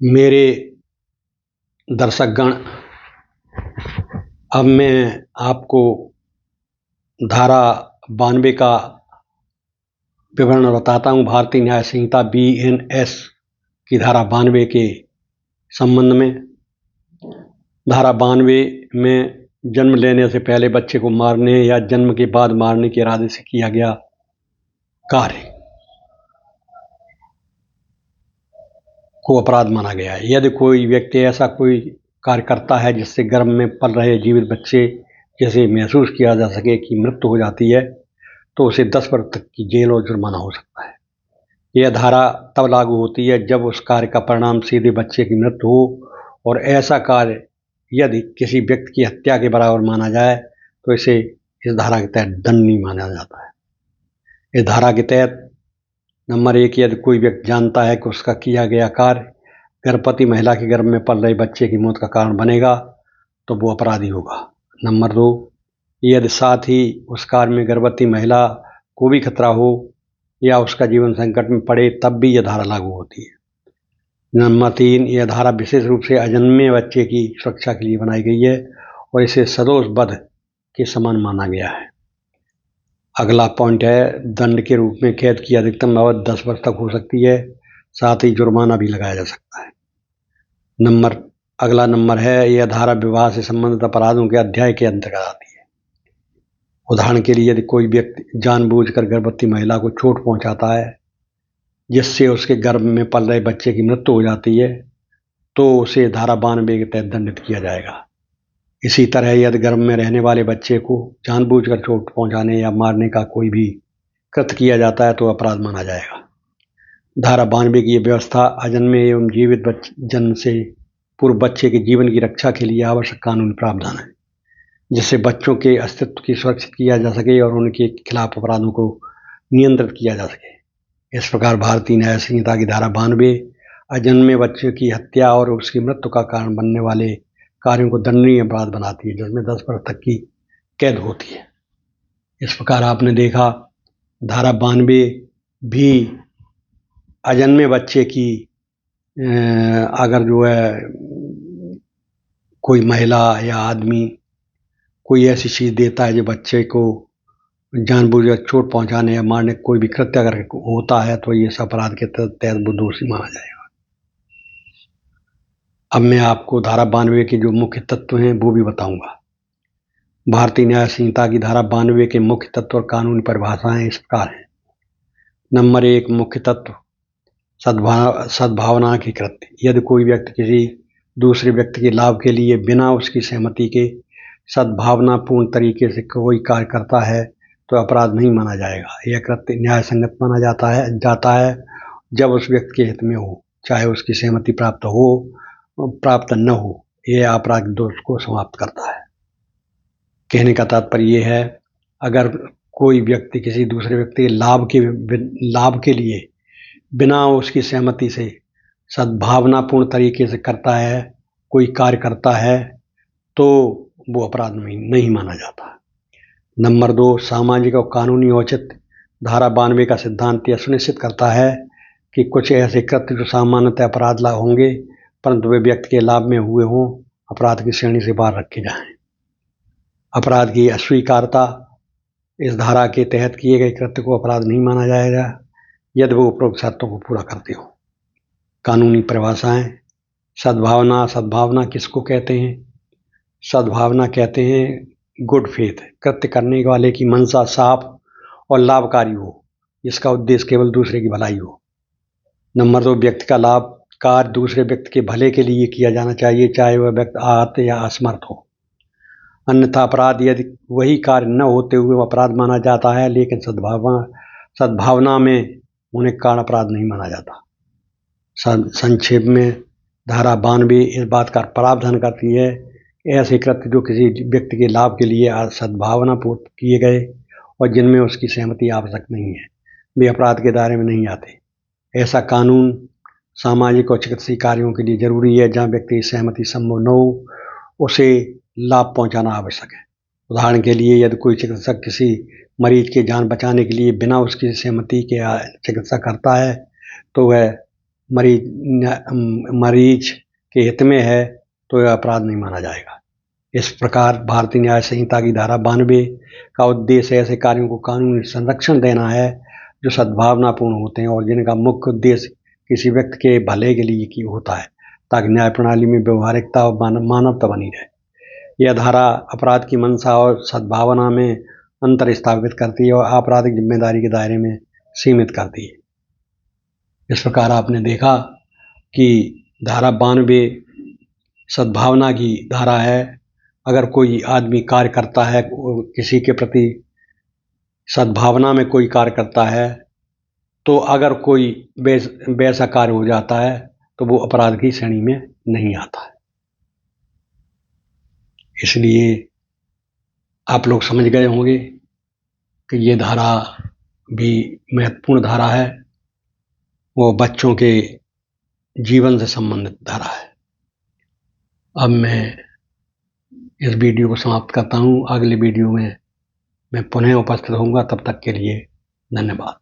मेरे दर्शकगण, अब मैं आपको धारा 92 का विवरण बताता हूँ। भारतीय न्याय संहिता BNS की धारा 92 के संबंध में। धारा 92 में जन्म लेने से पहले बच्चे को मारने या जन्म के बाद मारने के इरादे से किया गया कार्य को अपराध माना गया है। यदि कोई व्यक्ति ऐसा कोई कार्य करता है जिससे गर्भ में पल रहे जीवित बच्चे जिसे महसूस किया जा सके कि मृत्यु हो जाती है, तो उसे 10 वर्ष तक की जेल और जुर्माना हो सकता है। यह धारा तब लागू होती है जब उस कार्य का परिणाम सीधे बच्चे की मृत्यु हो, और ऐसा कार्य यदि किसी व्यक्ति की हत्या के बराबर माना जाए तो इसे इस धारा के तहत दंडनीय माना जाता है। इस धारा के तहत नंबर 1, यदि कोई व्यक्ति जानता है कि उसका किया गया कार्य गर्भवती महिला के गर्भ में पल रहे बच्चे की मौत का कारण बनेगा तो वो अपराधी होगा। नंबर 2, यदि साथ ही उस कार्य में गर्भवती महिला को भी खतरा हो या उसका जीवन संकट में पड़े तब भी यह धारा लागू होती है। नंबर 3, यह धारा विशेष रूप से अजन्मे बच्चे की सुरक्षा के लिए बनाई गई है और इसे सदोष वध के समान माना गया है। अगला पॉइंट है, दंड के रूप में कैद की अधिकतम अवधि 10 वर्ष तक हो सकती है, साथ ही जुर्माना भी लगाया जा सकता है। अगला नंबर है, यह धारा विवाह से संबंधित अपराधों के अध्याय के अंतर्गत आती है। उदाहरण के लिए, यदि कोई व्यक्ति जानबूझकर गर्भवती महिला को चोट पहुंचाता है जिससे उसके गर्भ में पल रहे बच्चे की मृत्यु हो जाती है तो उसे धारा 92 के तहत दंडित किया जाएगा। इसी तरह यदि गर्भ में रहने वाले बच्चे को जानबूझकर चोट पहुंचाने या मारने का कोई भी कृत्य किया जाता है तो अपराध माना जाएगा। धारा 92 की यह व्यवस्था अजन्मे एवं जीवित जन्म से पूर्व बच्चे के जीवन की रक्षा के लिए आवश्यक कानूनी प्रावधान है, जिससे बच्चों के अस्तित्व की सुरक्षित किया जा सके और उनके खिलाफ अपराधों को नियंत्रित किया जा सके। इस प्रकार भारतीय न्याय संहिता की धारा 92 अजन्मे बच्चे की हत्या और उसकी मृत्यु का कारण बनने वाले कार्यों को दंडनीय अपराध बनाती है, जिसमें 10 वर्ष तक की कैद होती है। इस प्रकार आपने देखा, धारा 92 भी अजन्मे बच्चे की अगर जो है कोई महिला या आदमी कोई ऐसी चीज़ देता है जो बच्चे को जानबूझकर चोट पहुंचाने या मारने कोई भी कृत्य अगर होता है तो ये अपराध के तहत वो दोषी माना जाएगा। अब मैं आपको धारा 92 के जो मुख्य तत्व हैं वो भी बताऊंगा। भारतीय न्याय संहिता की धारा 92 के मुख्य तत्व और कानूनी परिभाषाएं इस प्रकार हैं। नंबर 1, मुख्य तत्व सद्भावना की कृत्य। यदि कोई व्यक्ति किसी दूसरे व्यक्ति के लाभ के लिए बिना उसकी सहमति के सद्भावनापूर्ण तरीके से कोई कार्य करता है तो अपराध नहीं माना जाएगा। यह कृत्य न्याय संगत माना जाता है जब उस व्यक्ति के हित में हो, चाहे उसकी सहमति प्राप्त न हो। यह आपराधिक दोष को समाप्त करता है। कहने का तात्पर्य यह है, अगर कोई व्यक्ति किसी दूसरे व्यक्ति के लाभ के लिए बिना उसकी सहमति से सद्भावनापूर्ण तरीके से करता है, कोई कार्य करता है, तो वो अपराध नहीं माना जाता। नंबर 2, सामाजिक और कानूनी औचित्य। धारा 92 का सिद्धांत यह सुनिश्चित करता है कि कुछ ऐसे कृत्य जो सामान्यतः अपराध होंगे परंतु वे व्यक्ति के लाभ में हुए हों, अपराध की श्रेणी से बाहर रखे जाएं। अपराध की अस्वीकारता। इस धारा के तहत किए गए कृत्य को अपराध नहीं माना जाएगा यदि वो उपरोक्त शर्तों को पूरा करते हो। कानूनी परिभाषाएं। सद्भावना किसको कहते हैं? सद्भावना कहते हैं गुड फेथ, कृत्य करने वाले की मंशा साफ और लाभकारी हो, जिसका उद्देश्य केवल दूसरे की भलाई हो। नंबर 2, व्यक्ति का लाभ कार्य दूसरे व्यक्ति के भले के लिए किया जाना चाहिए, चाहे वह व्यक्ति आहत या असमर्थ हो। अन्यथा अपराध यदि वही कार्य न होते हुए अपराध माना जाता है, लेकिन सद्भावना में होने के कारण अपराध नहीं माना जाता। संक्षेप में धारा 92 इस बात का प्रावधान करती है, ऐसे कृत्य जो किसी व्यक्ति के लाभ के लिए सद्भावनापूर्वक किए गए और जिनमें उसकी सहमति आवश्यक नहीं है, वे अपराध के दायरे में नहीं आते। ऐसा कानून सामाजिक और चिकित्सीय कार्यों के लिए जरूरी है। जहाँ व्यक्ति की सहमति संभव न हो, उसे लाभ पहुंचाना आवश्यक है। उदाहरण के लिए, यदि कोई चिकित्सक किसी मरीज की जान बचाने के लिए बिना उसकी सहमति के चिकित्सा करता है तो वह मरीज के हित में है तो यह अपराध नहीं माना जाएगा। इस प्रकार भारतीय न्याय संहिता की धारा 92 का उद्देश्य ऐसे कार्यों को कानूनी संरक्षण देना है जो सद्भावनापूर्ण होते हैं और जिनका मुख्य उद्देश्य किसी व्यक्ति के भले के लिए की होता है, ताकि न्याय प्रणाली में व्यवहारिकता और मानवता बनी रहे। यह धारा अपराध की मंशा और सद्भावना में अंतर स्थापित करती है और आपराधिक जिम्मेदारी के दायरे में सीमित करती है। इस प्रकार आपने देखा कि धारा 92 सद्भावना की धारा है। अगर कोई आदमी कार्य करता है, किसी के प्रति सद्भावना में कोई कार्य करता है, तो अगर कोई वैसा कार्य हो जाता है तो वो अपराध की श्रेणी में नहीं आता है। इसलिए आप लोग समझ गए होंगे कि ये धारा भी महत्वपूर्ण धारा है, वो बच्चों के जीवन से संबंधित धारा है। अब मैं इस वीडियो को समाप्त करता हूँ। अगले वीडियो में मैं पुनः उपस्थित होऊंगा। तब तक के लिए धन्यवाद।